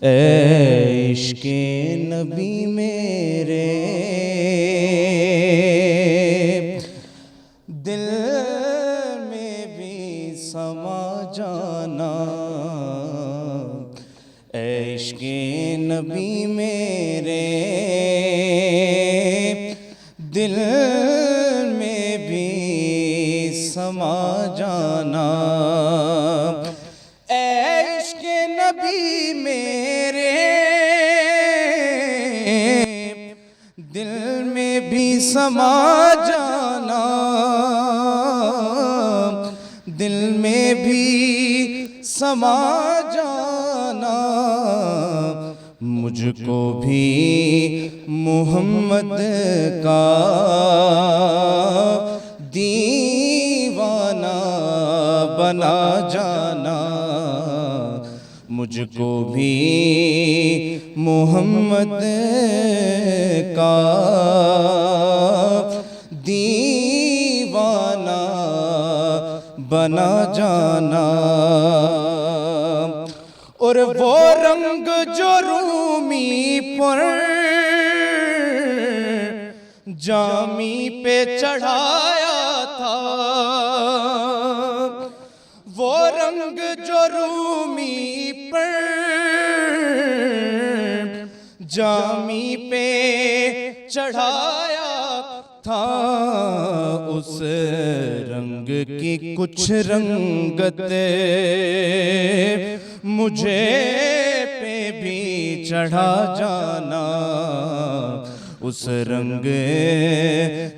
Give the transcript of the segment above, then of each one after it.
ऐ इश्क़े नबी मेरे दिल में भी समा जाना। ऐ इश्क़े नबी मेरे दिल में भी समा जाना। ऐ इश्क़े नबी मेरे दिल में भी समा जाना। दिल में भी समा जाना। मुझको भी मोहम्मद का दीवाना बना जाना। मुझको भी मोहम्मद का दीवाना बना जाना। और वो रंग जो रूमी पर जामी पे चढ़ाया था, वो रंग जो रूमी पर जामी पे चढ़ाया था, उस रंग की कुछ रंगत मुझे पे भी चढ़ा जाना। उस रंग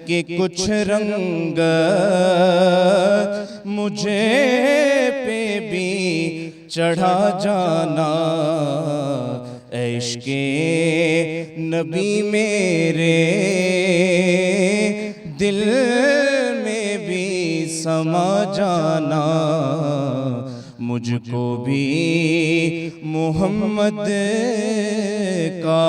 की कुछ रंग मुझे पे भी चढ़ा जाना। ऐ इश्क़े नबी मेरे दिल में भी समा जाना। मुझको भी मोहम्मद का